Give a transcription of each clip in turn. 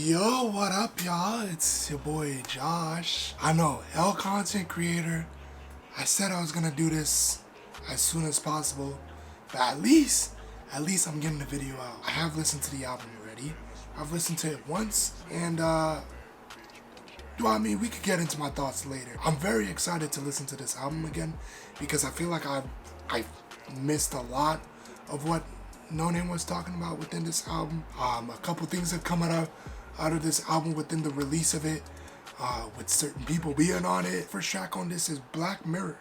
Yo, what up, y'all? It's your boy Josh. I know, L content creator. I said I was gonna do this as soon as possible, but at least I'm getting the video out. I have listened to the album already. I've listened to it once, and we could get into my thoughts later. I'm very excited to listen to this album again because I feel like I've missed a lot of what Noname was talking about within this album. A couple things have come out of this album within the release of it, with certain people being on it. First track on this is Black Mirror.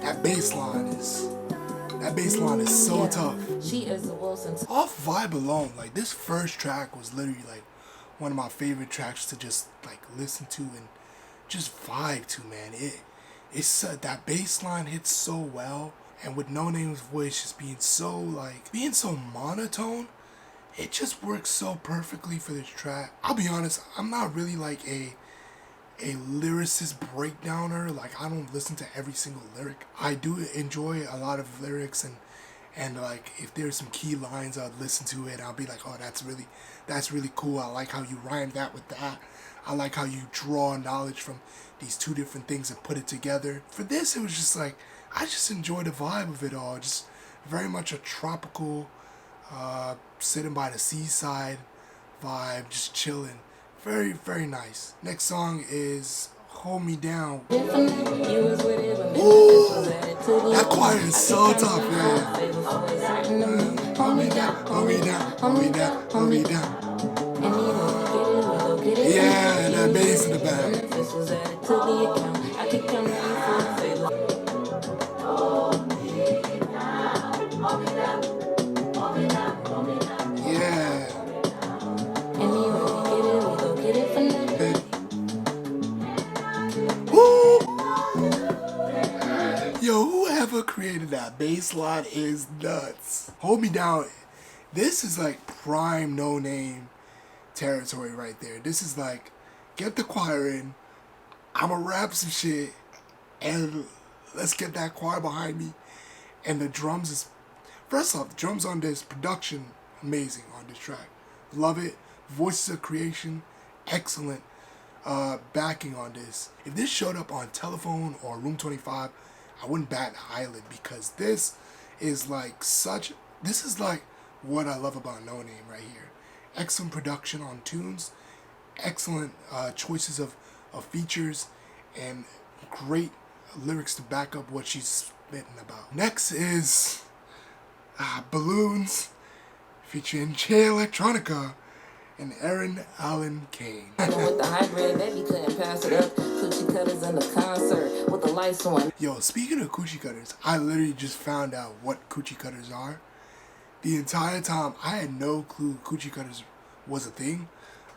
That bass line is so tough. She is the Wilson. Off vibe alone, like this first track was literally like one of my favorite tracks to just like listen to and just vibe to, man. It's that bass line hits so well, and with Noname's voice just being so monotone, it just works so perfectly for this track. I'll be honest, I'm not really like a lyricist breakdowner. Like, I don't listen to every single lyric. I do enjoy a lot of lyrics, and like if there's some key lines, I'd listen to it. I'll be like, oh, that's really cool. I like how you rhyme that with that. I like how you draw knowledge from these two different things and put it together. For this, it was just like, I just enjoyed the vibe of it all. Just very much a tropical, sitting by the seaside vibe, just chilling. Very, very nice. Next song is Hold Me Down. Ooh, that choir is so tough, man. Hold me down, hold me down, hold me down, hold me down. Yeah, and that bass in the back. Yeah. Woo! Yo, whoever created that bass line is nuts. Hold Me Down. This is like prime Noname territory right there. This is like, get the choir in, I'ma rap some shit, and let's get that choir behind me. And the drums is, first off, the drums on this production, amazing on this track. Love it. Voices of creation, excellent. Backing on this. If this showed up on Telephone or Room 25, I wouldn't bat an eyelid, because this is like what I love about Noname right here. Excellent production on tunes, excellent choices of features, and great lyrics to back up what she's spitting about. Next is Balloons, featuring Jay Electronica and Aaron Allen Kane. With the hybrid, baby couldn't pass it up. Coochie cutters in the concert with the lights on. Yo, speaking of coochie cutters, I literally just found out what coochie cutters are. The entire time, I had no clue coochie cutters was a thing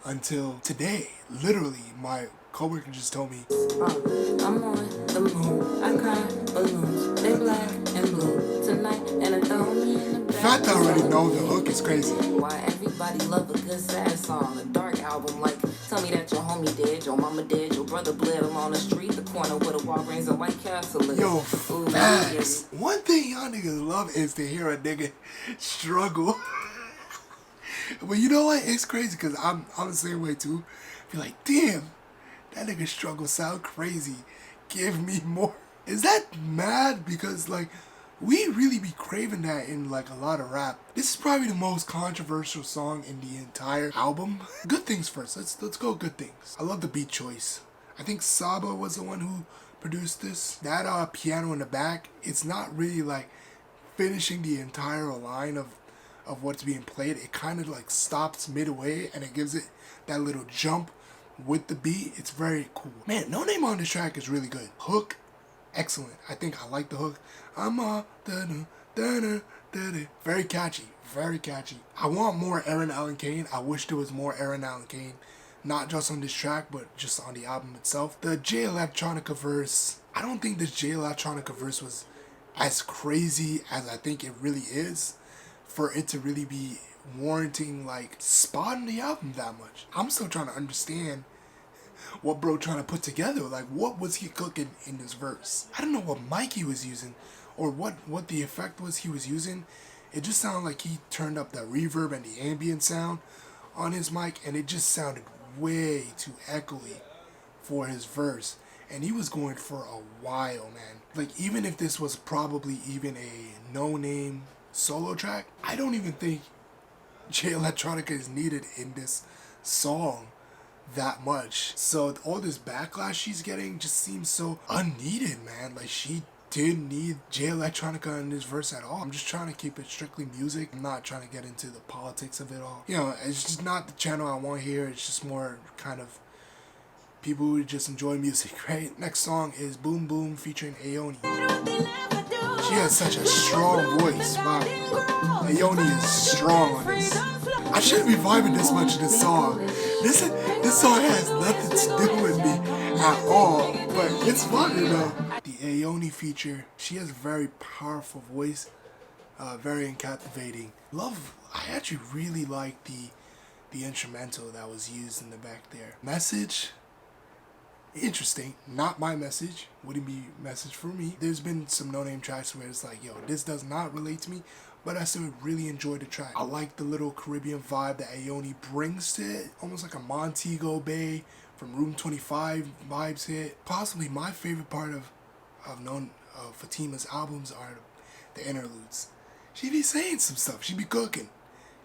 until today. Literally, my coworker just told me. I'm on the moon. I cry balloons. They black and blue tonight, and I throw me in the back. The fact I already know the hook is crazy. Why everybody love a good sad song, a dark album like tell me that your homie dead, your mama dead, your brother bled along the street, the corner where the Walgreens and White Castle is. Yo, facts. One thing y'all niggas love is to hear a nigga struggle. But you know what? It's crazy because I'm the same way too. I feel like, damn, that nigga struggle sound crazy. Give me more. Is that mad? Because like, we really be craving that in like a lot of rap. This is probably the most controversial song in the entire album. Good things first. Let's go good things. I love the beat choice. I think Saba was the one who produced this. That piano in the back, it's not really like finishing the entire line of what's being played. It kind of like stops midway and it gives it that little jump with the beat. It's very cool. Man, Noname on this track is really good. Hook, excellent. I think I like the hook. Very catchy, very catchy. I want more Aaron Allen Kane. I wish there was more Aaron Allen Kane, not just on this track, but just on the album itself. The Jay Electronica verse, I don't think this Jay Electronica verse was as crazy as I think it really is for it to really be warranting like spotting the album that much. I'm still trying to understand what bro trying to put together. Like, what was he cooking in this verse? I don't know what mic he was using or what the effect was he was using it just sounded like he turned up the reverb and the ambient sound on his mic, and it just sounded way too echoey for his verse. And he was going for a while, man. Like, even if this was probably even a no-name solo track, I don't even think Jay Electronica is needed in this song that much. So all this backlash she's getting just seems so unneeded, man. Like, she didn't need Jay Electronica in this verse at all. I'm just trying to keep it strictly music. I'm not trying to get into the politics of it all. You know, it's just not the channel I want here. It's just more kind of people who just enjoy music, right? Next song is Boom Boom featuring Aoni. She has such a strong voice. Wow. Aoni is strong on this. I shouldn't be vibing this much in this song. This song has nothing to do with me at all, but it's fun, you know. The Aoni feature, she has a very powerful voice, very captivating. I actually really like the instrumental that was used in the back there. Message, interesting. Not my message. Wouldn't be message for me. There's been some no-name tracks where it's like, yo, this does not relate to me, but I still really enjoyed the track. I like the little Caribbean vibe that Aoni brings to it. Almost like a Montego Bay from Room 25 vibes hit. Possibly my favorite part of Fatimah's albums are the interludes. She be saying some stuff. She be cooking.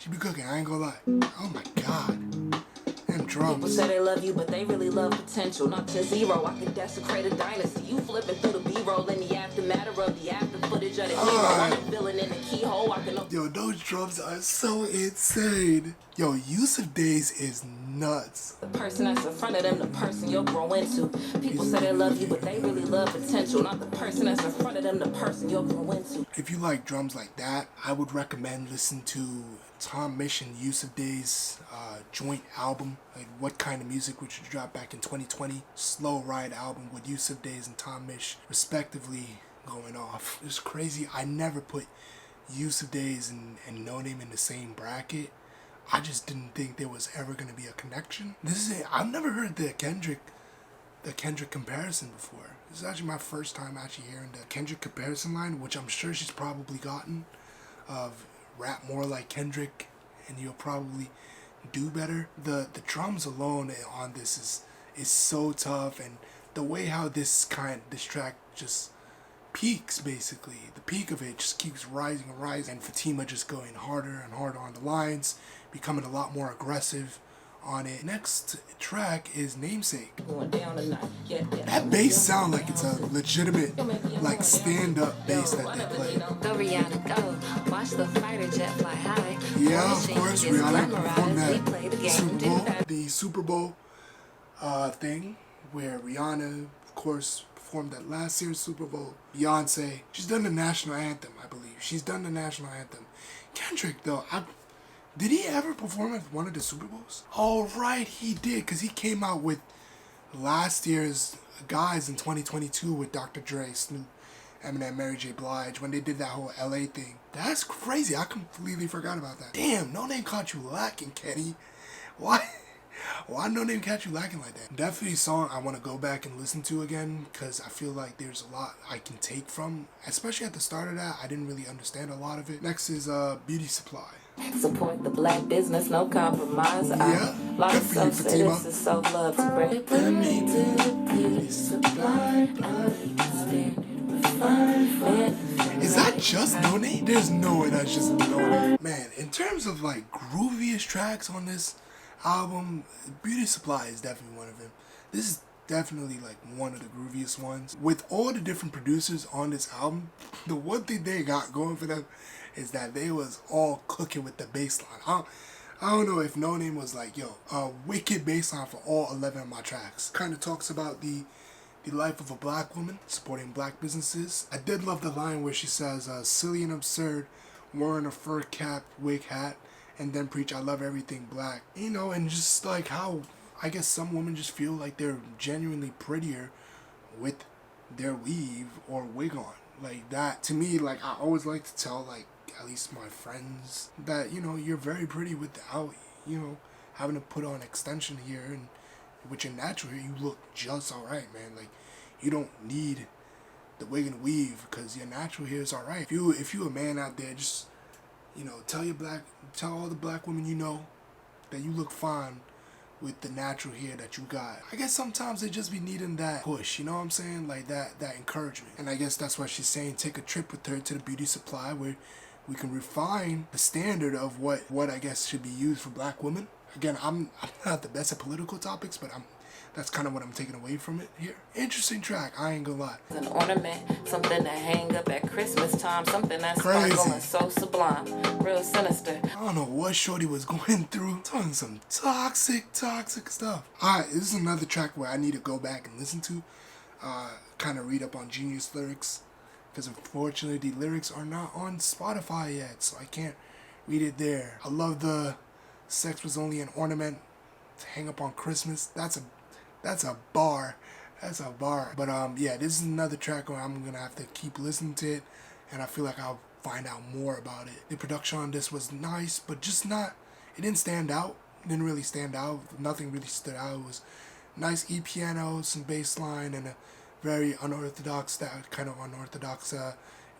I ain't gonna lie. Oh my god. Them drums. People say they love you, but they really love potential. Not to zero, I can desecrate a dynasty. You flipping through the B-roll in the aftermath of the after footage of the hero. I'm a villain in the keyhole. I can. Yo, those drums are so insane. Yo, Yusuf Days is nuts. The person that's in front of them, the person you'll grow into. People say they love you, but they really love potential. Not the person that's in front of them, the person you'll grow into. If you like drums like that, I would recommend listening to Tom Misch and Yusuf Days' joint album, like What Kind of Music, which was dropped back in 2020. Slow Ride album with Yusuf Days and Tom Misch, respectively, going off. It's crazy. I never put Yusuf Days and Noname in the same bracket. I just didn't think there was ever going to be a connection. I've never heard the Kendrick comparison before. This is actually my first time actually hearing the Kendrick comparison line, which I'm sure she's probably gotten, of rap more like Kendrick and you'll probably do better. The drums alone on this is so tough, and the way how this track just peaks, basically the peak of it just keeps rising and rising, and Fatimah just going harder and harder on the lines, becoming a lot more aggressive on it. Next track is Namesake. That bass sound like it's a legitimate like stand-up bass that they play. Go Rihanna, go. Watch the fighter jet fly high. Yeah, of course, Rihanna performed the Super Bowl thing where Rihanna, of course, performed that last year's Super Bowl. Beyonce, she's done the national anthem, I believe. She's done the national anthem. Kendrick, though, did he ever perform at one of the Super Bowls? Oh, right, he did, because he came out with last year's guys in 2022 with Dr. Dre, Snoop, Eminem, Mary J. Blige, when they did that whole LA thing. That's crazy. I completely forgot about that. Damn, Noname caught you lacking, Kenny. Why Noname catch you lacking like that? Definitely a song I want to go back and listen to again, because I feel like there's a lot I can take from, especially at the start of that. I didn't really understand a lot of it. Next is Beauty Supply. Support the black business, no compromise. Yeah, Like good for you, some say this is self-love to break. Put me to the beauty supply. Is that just Noname? There's no way that's just Noname. Man, in terms of like grooviest tracks on this album, Beauty Supply is definitely one of them. This is definitely like one of the grooviest ones. With all the different producers on this album, the one thing they got going for them is that they was all cooking with the bass line. I don't know if Noname was like, yo, a wicked bass line for all 11 of my tracks. Kind of talks about the life of a black woman supporting black businesses. I did love the line where she says, silly and absurd, wearing a fur cap, wig hat, and then preach I love everything black. You know, and just like how I guess some women just feel like they're genuinely prettier with their weave or wig on. Like that, to me, like I always like to tell like at least my friends that, you know, you're very pretty without, you know, having to put on extension here, and with your natural hair you look just alright, man. Like you don't need the wig and weave because your natural hair is alright. If you a man out there, just You know, tell all the black women you know that you look fine with the natural hair that you got. I guess sometimes they just be needing that push, you know what I'm saying? Like that encouragement. And I guess that's why she's saying take a trip with her to the beauty supply where we can refine the standard of what I guess should be used for black women. Again, I'm not the best at political topics, but that's kind of what I'm taking away from it here. Interesting track, I ain't gonna lie. An ornament, something to hang up at Christmas time, something that's Crazy. sparkling so sublime, real sinister. I don't know what Shorty was going through. Talking some toxic stuff. Alright, this is another track where I need to go back and listen to. Kind of read up on Genius lyrics. Because unfortunately the lyrics are not on Spotify yet, so I can't read it there. I love the sex was only an ornament to hang up on Christmas. That's a bar. That's a bar. But yeah, this is another track where I'm gonna have to keep listening to it, and I feel like I'll find out more about it. The production on this was nice, but just not. It didn't stand out. It didn't really stand out. Nothing really stood out. It was nice piano, some bass line, and a very unorthodox, that kind of unorthodox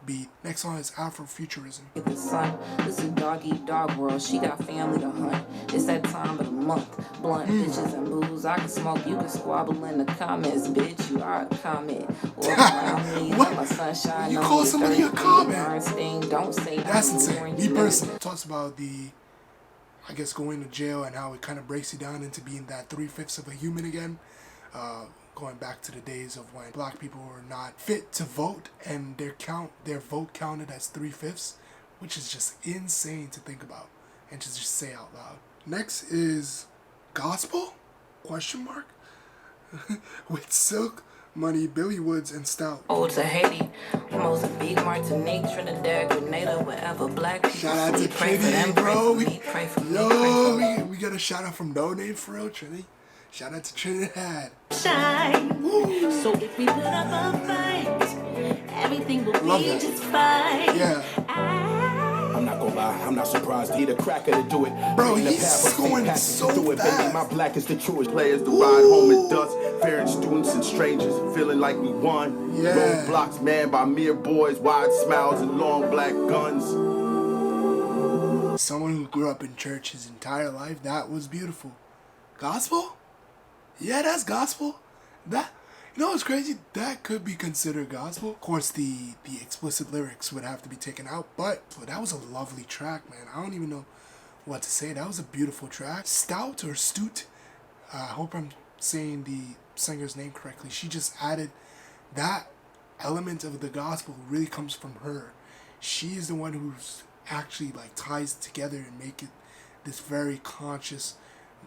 beat. Next song is Afrofuturism. Get the sun, this is dog eat dog world. She got family to hunt. It's that time of the month. Blunt bitches and booze. I can smoke, you can squabble in the comments, bitch. You are a comment. Or around me, let my sunshine. You call somebody a comment? Don't say that's insane. Me personally talks about the, I guess, going to jail and how it kind of breaks you down into being that 3/5 of a human again. Going back to the days of when black people were not fit to vote and their vote counted as 3/5, which is just insane to think about and to just say out loud. Next is Gospel? ? With Silk, Money, Billy Woods, and Stout. Oh, to Haiti, Mozambique, Martinique, Trinidad, Grenada, wherever black people Shout out to sleep, pray for Trinity, them, bro. pray for me. We got a shout out from Noname for real, Trinity. Shout out to Trinidad. Shine. So if we put up a fight, everything will be just fine. Yeah. I'm not gonna lie, I'm not surprised. He the cracker to do it. Bro, Bring the he's path of going St. so Patrick to do it, fast. baby. My black is the truest. Players to ride home in dust. Parents, students, and strangers feeling like we won. Yeah. Roadblocks manned by mere boys, wide smiles and long black guns. Someone who grew up in church his entire life, that was beautiful. Gospel? Yeah, that's gospel. That, you know what's crazy? That could be considered gospel. Of course, the explicit lyrics would have to be taken out, but that was a lovely track, man. I don't even know what to say. That was a beautiful track. Stout or Stoot, I hope I'm saying the singer's name correctly. She just added that element of the gospel really comes from her. She is the one who's actually like ties it together and make it this very conscious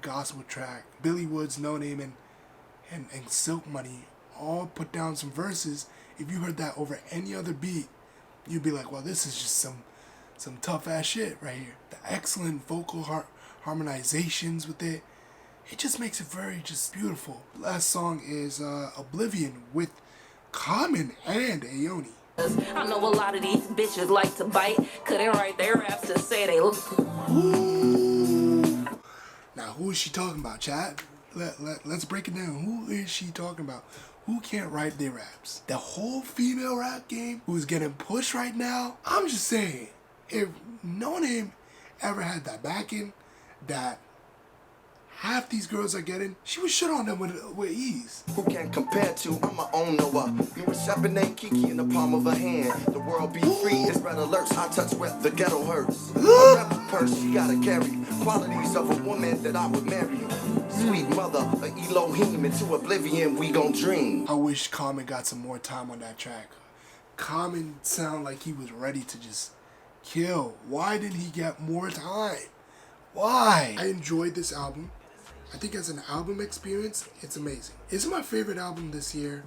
gospel track. Billy Woods, Noname, and Silk Money all put down some verses. If you heard that over any other beat, you'd be like, well, this is just some tough ass shit right here. The excellent vocal harmonizations with it, it just makes it very just beautiful. Last song is Oblivion with Common and Aoni. I know a lot of these bitches like to bite, couldn't write their raps to say they look. Ooh. Now, who is she talking about, chat? Let's break it down. Who is she talking about? Who can't write their raps? The whole female rap game who's getting pushed right now? I'm just saying, if Noname ever had that backing that half these girls are getting, she would shit on them with ease. Who can compare to? I'm my own Noah. You were Champagne Kiki in the palm of a hand. The world be free, it's red alerts. I touch where the ghetto hurts. A rebel purse, she gotta carry qualities of a woman that I would marry. Sweet mother, a Elohim, into oblivion we gon' dream. I wish Common got some more time on that track. Common sounded like he was ready to just kill. Why didn't he get more time? Why? I enjoyed this album. I think as an album experience, it's amazing. Is it my favorite album this year?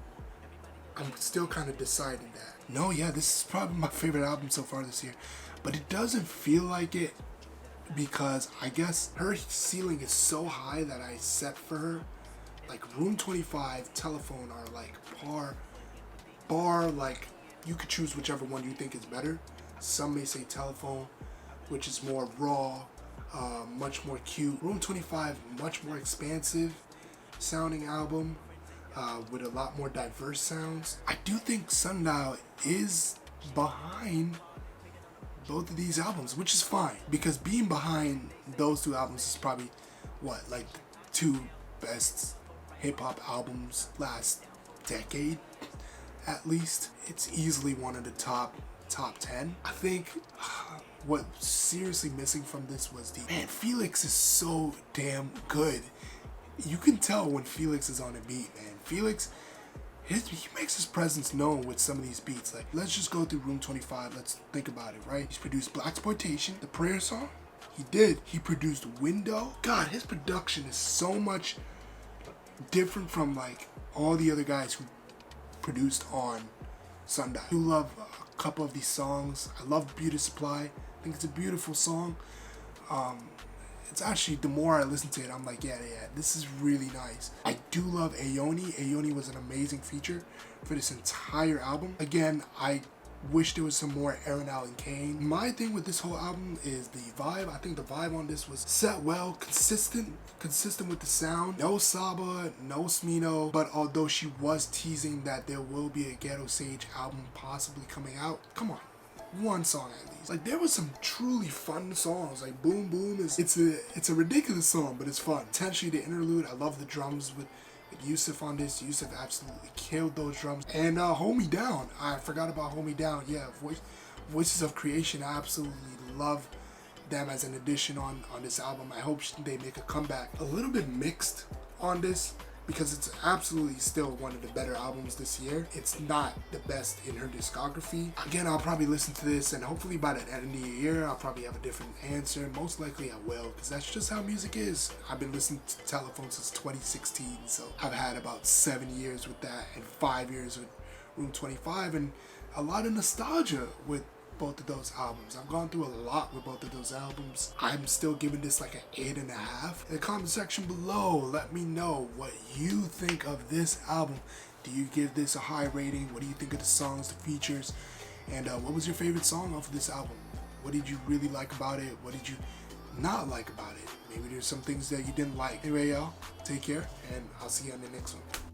I'm still kind of deciding that. No, yeah, this is probably my favorite album so far this year. But it doesn't feel like it because I guess her ceiling is so high that I set for her. Like Room 25, Telephone are like bar, like you could choose whichever one you think is better. Some may say Telephone, which is more raw, much more cute. Room 25, much more expansive sounding album with a lot more diverse sounds. I do think Sundial is behind both of these albums, which is fine because being behind those two albums is probably what, like the two best hip-hop albums last decade at least. It's easily one of the top 10. I think what seriously missing from this was Felix is so damn good. You can tell when Felix is on a beat, man. Felix, he makes his presence known with some of these beats. Like, let's just go through Room 25. Let's think about it, right? He's produced Blaxploitation, the Prayer Song. He did. He produced Window. God, his production is so much different from like all the other guys who produced on Sundial. I do love a couple of these songs. I love Beauty Supply. I think it's a beautiful song. It's actually, the more I listen to it, I'm like, yeah, this is really nice. I do love Aoni. Aoni was an amazing feature for this entire album. Again, I wish there was some more Aaron Allen Kane. My thing with this whole album is the vibe. I think the vibe on this was set well, consistent with the sound. No Saba, no Smino, but although she was teasing that there will be a Ghetto Sage album possibly coming out, come on, one song at least. Like, there was some truly fun songs. Like Boom Boom it's a ridiculous song, but it's fun. Potentially the interlude. I love the drums with Yusuf on this. Yusuf absolutely killed those drums. And Hold Me Down. I forgot about Hold Me Down. Yeah, Voices of Creation. I absolutely love them as an addition on this album. I hope they make a comeback. A little bit mixed on this because it's absolutely still one of the better albums this year. It's not the best in her discography. Again, I'll probably listen to this and hopefully by the end of the year, I'll probably have a different answer. Most likely I will, because that's just how music is. I've been listening to Telephone since 2016, so I've had about 7 years with that and 5 years with Room 25 and a lot of nostalgia with both of those albums. I've gone through a lot with both of those albums. I'm still giving this like an 8.5. In the comment section below, let me know what you think of this album. Do you give this a high rating? What do you think of the songs, the features? And what was your favorite song off of this album? What did you really like about it? What did you not like about it? Maybe there's some things that you didn't like. Anyway, y'all, take care, and I'll see you on the next one.